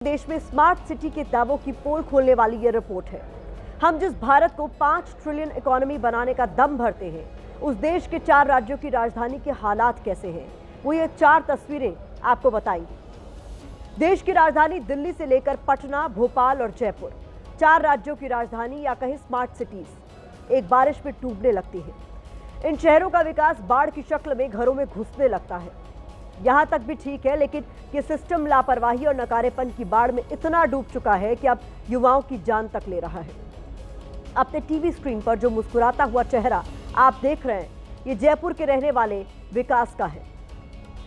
देश में smart city के दावों की पोल खोलने वाली ये रिपोर्ट है। हम जिस भारत को 5 ट्रिलियन इकोनॉमी बनाने का दम भरते हैं, उस देश के 4 राज्यों की राजधानी के हालात कैसे हैं, वो ये 4 तस्वीरें आपको बताएंगी। देश की राजधानी दिल्ली से लेकर पटना, भोपाल और जयपुर, 4 राज्यों की राजधानी या कहीं स्मार्ट सिटीज एक बारिश में डूबने लगती है। इन शहरों का विकास बाढ़ की शक्ल में घरों में घुसने लगता है। यहां तक भी ठीक है, लेकिन ये सिस्टम लापरवाही और नकारेपन की बाढ़ में इतना डूब चुका है कि अब युवाओं की जान तक ले रहा है। अपने टीवी स्क्रीन पर जो मुस्कुराता हुआ चेहरा आप देख रहे हैं, ये जयपुर के रहने वाले विकास का है।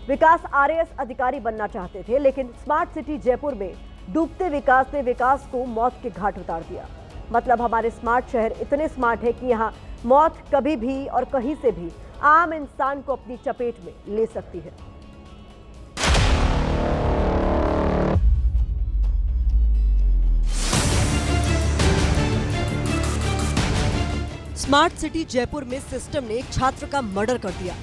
विकास आरएएस अधिकारी बनना चाहते थे, लेकिन स्मार्ट सिटी जयपुर में डूबते विकास ने विकास को मौत के घाट उतार दिया। मतलब हमारे स्मार्ट शहर इतने स्मार्ट है कि यहाँ मौत कभी भी और कहीं से भी आम इंसान को अपनी चपेट में ले सकती है। स्मार्ट सिटी जयपुर में सिस्टम ने एक छात्र का मर्डर कर दिया।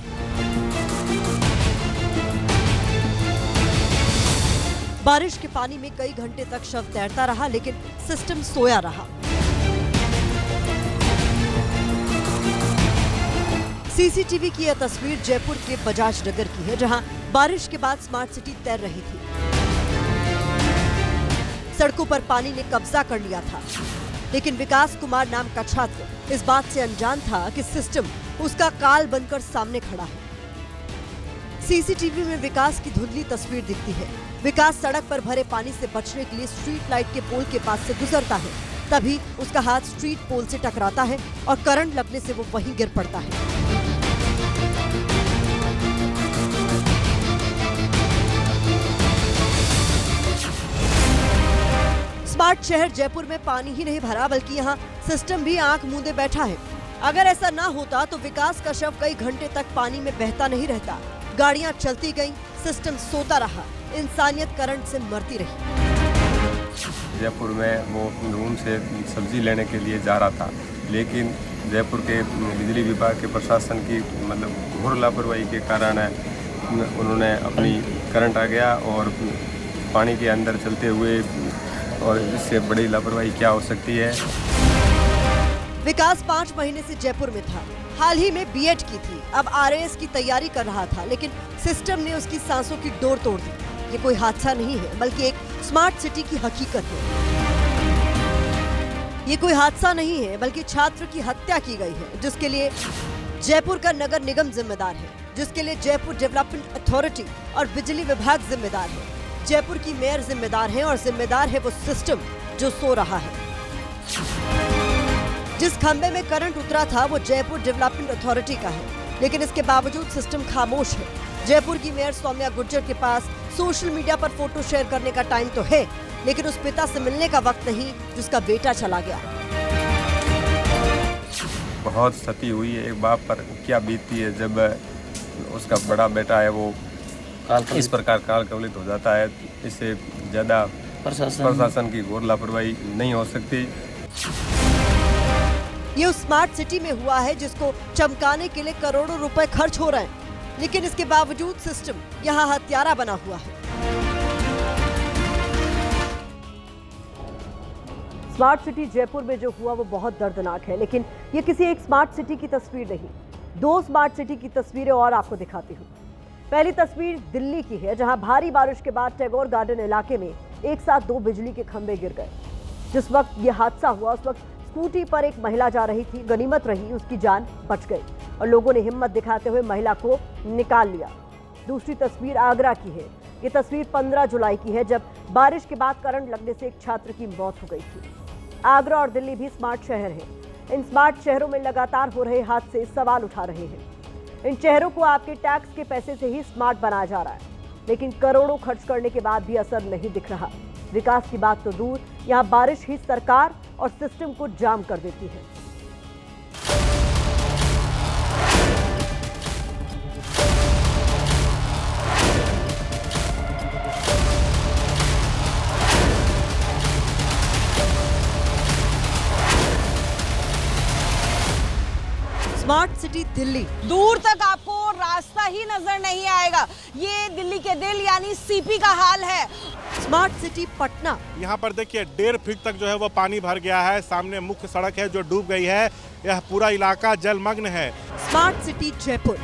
बारिश के पानी में कई घंटे तक शव तैरता रहा, लेकिन सिस्टम सोया रहा। सीसीटीवी की यह तस्वीर जयपुर के बजाज नगर की है, जहां बारिश के बाद स्मार्ट सिटी तैर रही थी। सड़कों पर पानी ने कब्जा कर लिया था, लेकिन विकास कुमार नाम का छात्र इस बात से अनजान था कि सिस्टम उसका काल बनकर सामने खड़ा है। सीसीटीवी में विकास की धुंधली तस्वीर दिखती है। विकास सड़क पर भरे पानी से बचने के लिए स्ट्रीट लाइट के पोल के पास से गुजरता है। तभी उसका हाथ स्ट्रीट पोल से टकराता है और करंट लगने से वो वहीं गिर पड़ता है। स्मार्ट शहर जयपुर में पानी ही नहीं भरा, बल्कि यहाँ सिस्टम भी आंख मूंदे बैठा है। अगर ऐसा ना होता तो विकास का शव कई घंटे तक पानी में बहता नहीं रहता। गाड़ियां चलती गईं, सिस्टम सोता रहा, इंसानियत करंट से मरती रही। जयपुर में वो रूम से सब्जी लेने के लिए जा रहा था, लेकिन जयपुर के बिजली विभाग के प्रशासन की घोर लापरवाही के कारण उन्होंने अपनी करंट आ गया और पानी के अंदर चलते हुए, और इससे बड़ी लापरवाही क्या हो सकती है। विकास 5 महीने से जयपुर में था। हाल ही में बीएड की थी, अब आरएएस की तैयारी कर रहा था, लेकिन सिस्टम ने उसकी सांसों की डोर तोड़ दी। ये कोई हादसा नहीं है, बल्कि एक स्मार्ट सिटी की हकीकत है। ये कोई हादसा नहीं है, बल्कि छात्र की हत्या की गई है, जिसके लिए जयपुर का नगर निगम जिम्मेदार है, जिसके लिए जयपुर डेवलपमेंट अथॉरिटी और बिजली विभाग जिम्मेदार है। जयपुर की मेयर जिम्मेदार है और जिम्मेदार है वो सिस्टम जो सो रहा है। जिस खंबे में करंट उतरा था वो जयपुर डेवलपमेंट अथॉरिटी का है, लेकिन इसके बावजूद सिस्टम खामोश है। जयपुर की मेयर सौम्या गुर्जर के पास सोशल मीडिया पर फोटो शेयर करने का टाइम तो है, लेकिन उस पिता से मिलने का वक्त नहीं जिसका बेटा चला गया। बहुत क्षति हुई है। एक बाप पर क्या बीतती है जब उसका बड़ा बेटा है वो इस प्रकार काल कवलित हो जाता है। इससे ज्यादा प्रशासन की घोर लापरवाही नहीं हो सकती। ये उस स्मार्ट सिटी में हुआ है जिसको चमकाने के लिए करोड़ों रुपए खर्च हो रहे हैं, लेकिन इसके बावजूद सिस्टम यहाँ हत्यारा बना हुआ है। स्मार्ट सिटी जयपुर में जो हुआ वो बहुत दर्दनाक है, लेकिन ये किसी एक स्मार्ट सिटी की तस्वीर नहीं। 2 स्मार्ट सिटी की तस्वीरें और आपको दिखाती हूँ। पहली तस्वीर दिल्ली की है, जहां भारी बारिश के बाद टैगोर गार्डन इलाके में एक साथ 2 बिजली के खंभे गिर गए। जिस वक्त यह हादसा हुआ उस वक्त स्कूटी पर एक महिला जा रही थी। गनीमत रही उसकी जान बच गई और लोगों ने हिम्मत दिखाते हुए महिला को निकाल लिया। दूसरी तस्वीर आगरा की है। ये तस्वीर 15 जुलाई की है, जब बारिश के बाद करंट लगने से एक छात्र की मौत हो गई थी। आगरा और दिल्ली भी स्मार्ट शहर है। इन स्मार्ट शहरों में लगातार हो रहे हादसे सवाल उठा रहे हैं। इन शहरों को आपके टैक्स के पैसे से ही स्मार्ट बनाया जा रहा है, लेकिन करोड़ों खर्च करने के बाद भी असर नहीं दिख रहा। विकास की बात तो दूर, यहाँ बारिश ही सरकार और सिस्टम को जाम कर देती है। स्मार्ट सिटी दिल्ली, दूर तक आपको रास्ता ही नजर नहीं आएगा। ये दिल्ली के दिल यानी सीपी का हाल है। Smart city Patna. यहाँ पर देखिए 1.5 फीट तक जो है वो पानी भर गया है। सामने मुख्य सड़क है जो डूब गई है। यह पूरा इलाका जलमग्न है। Smart city Jaipur.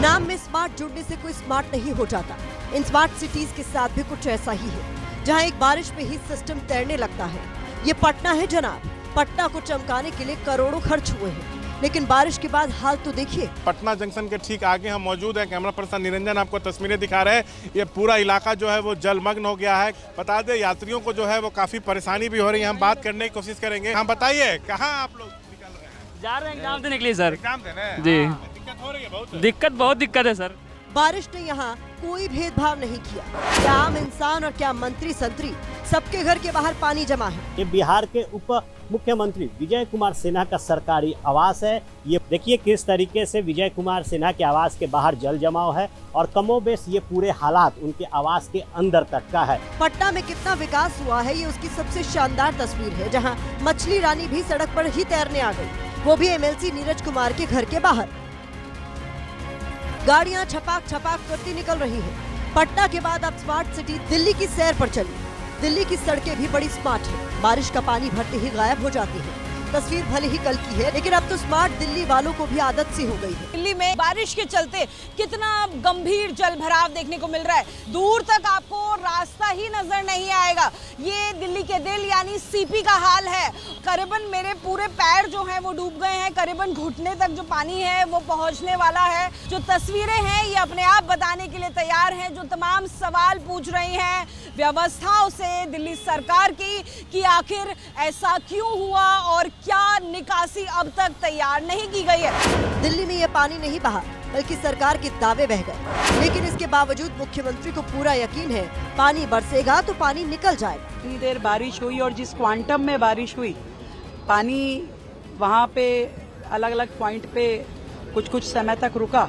नाम में स्मार्ट जुड़ने से कोई स्मार्ट नहीं हो जाता। इन स्मार्ट सिटीज के साथ भी कुछ ऐसा ही है, जहां एक बारिश में ही सिस्टम तैरने लगता है। ये पटना है जनाब। पटना को चमकाने के लिए करोड़ों खर्च हुए हैं, लेकिन बारिश के बाद हाल तो देखिए। पटना जंक्शन के ठीक आगे हम मौजूद हैं। कैमरा पर्सन निरंजन आपको तस्वीरें दिखा रहे हैं। ये पूरा इलाका जो है वो जलमग्न हो गया है। बता दें यात्रियों को जो है वो काफी परेशानी भी हो रही है। हम बात करने की कोशिश करेंगे। हम बताइए कहाँ आप लोग निकल रहे हैं? जा रहे हैं एग्जाम देने के लिए सर। एग्जाम देने? जी। हाँ, दिक्कत हो रही है बहुत। बहुत दिक्कत है सर। बारिश ने यहाँ कोई भेदभाव नहीं किया। क्या आम इंसान और क्या मंत्री संतरी, सबके घर के बाहर पानी जमा है। ये बिहार के उप मुख्यमंत्री विजय कुमार सिन्हा का सरकारी आवास है। ये देखिए किस तरीके से विजय कुमार सिन्हा के आवास के बाहर जल जमाव है और कमोबेश ये पूरे हालात उनके आवास के अंदर तक का है। पटना में कितना विकास हुआ है ये उसकी सबसे शानदार तस्वीर है, जहां मछली रानी भी सड़क पर ही तैरने आ गई, वो भी एमएलसी नीरज कुमार के घर के बाहर। गाड़ियां छपाक छपाक करती निकल रही हैं। पटना के बाद अब स्मार्ट सिटी दिल्ली की सैर पर चली। दिल्ली की सड़कें भी बड़ी स्मार्ट है। बारिश का पानी भरते ही गायब हो जाती है। तस्वीर भले ही कल की है, लेकिन अब तो स्मार्ट दिल्ली वालों को भी आदत सी हो गई है। दिल्ली में बारिश के चलते कितना गंभीर जल भराव देखने को मिल रहा है। दूर तक आपको रास्ता ही नजर नहीं आएगा। ये दिल्ली के दिल यानी सीपी का हाल है। करीबन मेरे पूरे पैर जो हैं वो डूब गए हैं। करीबन घुटने तक जो पानी है वो पहुंचने वाला है। जो तस्वीरें हैं ये अपने आप बताने के लिए तैयार हैं। जो तमाम सवाल पूछ रही हैं व्यवस्थाओं से दिल्ली सरकार की कि आखिर ऐसा क्यों हुआ और क्या निकासी अब तक तैयार नहीं की गई है। दिल्ली में ये पानी नहीं बहा, बल्कि सरकार के दावे बह गए। लेकिन इसके बावजूद मुख्यमंत्री को पूरा यकीन है पानी बरसेगा तो पानी निकल जाएगा। इतनी देर बारिश हुई और जिस क्वांटम में बारिश हुई, पानी वहाँ पे अलग अलग पॉइंट पे कुछ समय तक रुका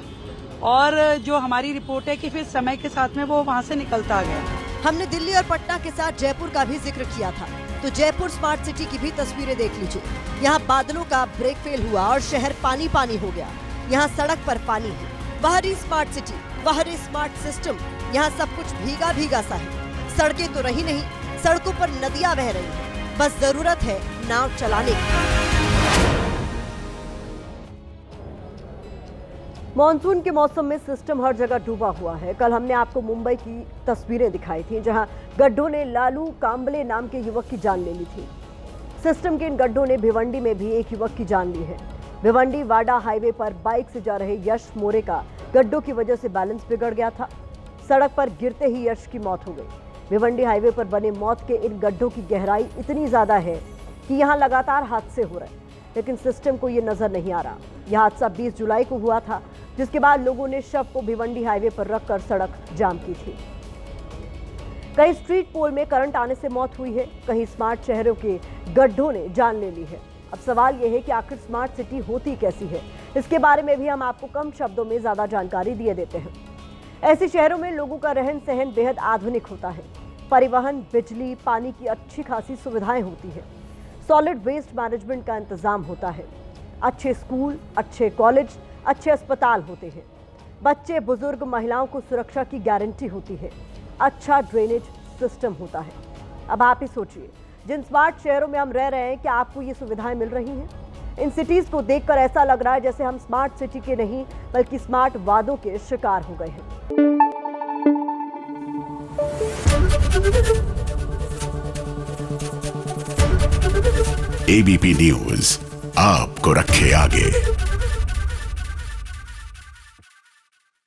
और जो हमारी रिपोर्ट है कि फिर समय के साथ में वो वहाँ से निकलता गया। हमने दिल्ली और पटना के साथ जयपुर का भी जिक्र किया था, तो जयपुर स्मार्ट सिटी की भी तस्वीरें देख लीजिए। यहाँ बादलों का ब्रेक फेल हुआ और शहर पानी पानी हो गया। यहाँ सड़क पर पानी है। बाहरी स्मार्ट सिटी, बाहरी स्मार्ट सिस्टम, यहाँ सब कुछ भीगा भीगा सा है। सड़कें तो रही नहीं, सड़कों पर नदियाँ बह रही हैं। बस जरूरत है नाव चलाने की। मॉनसून के मौसम में सिस्टम हर जगह डूबा हुआ है। कल हमने आपको मुंबई की तस्वीरें दिखाई थी, जहां गड्ढों ने लालू कांबले नाम के युवक की जान ले ली थी। सिस्टम के इन गड्ढों ने भिवंडी में भी एक युवक की जान ली है। भिवंडी वाडा हाईवे पर बाइक से जा रहे यश मोरे का गड्ढों की वजह से बैलेंस बिगड़ गया था। सड़क पर गिरते ही यश की मौत हो गई। भिवंडी हाईवे पर बने मौत के इन गड्ढों की गहराई इतनी ज्यादा है कि यहाँ लगातार हादसे हो रहे हैं, लेकिन सिस्टम को ये नजर नहीं आ रहा। यह हादसा 20 जुलाई को हुआ था, जिसके बाद लोगों ने शव को भिवंडी हाईवे पर रखकर सड़क जाम की थी। कहीं स्ट्रीट पोल में करंट आने से मौत हुई है, कहीं स्मार्ट शहरों के गड्ढों ने जान ले ली है। अब सवाल यह है कि आखिर स्मार्ट सिटी होती कैसी है। इसके बारे में भी हम आपको कम शब्दों में ज्यादा जानकारी दिए देते हैं। ऐसे शहरों में लोगों का रहन सहन बेहद आधुनिक होता है। परिवहन, बिजली, पानी की अच्छी खासी सुविधाएं होती है। सॉलिड वेस्ट मैनेजमेंट का इंतजाम होता है। अच्छे स्कूल, अच्छे कॉलेज, अच्छे अस्पताल होते हैं। बच्चे, बुजुर्ग, महिलाओं को सुरक्षा की गारंटी होती है। अच्छा ड्रेनेज सिस्टम होता है। अब आप ही सोचिए, जिन स्मार्ट शहरों में हम रह रहे हैं, क्या आपको ये सुविधाएं मिल रही हैं? इन सिटीज को देखकर ऐसा लग रहा है जैसे हम स्मार्ट सिटी के नहीं बल्कि स्मार्ट वादों के शिकार हो गए हैं। एबीपी न्यूज आपको रखे आगे।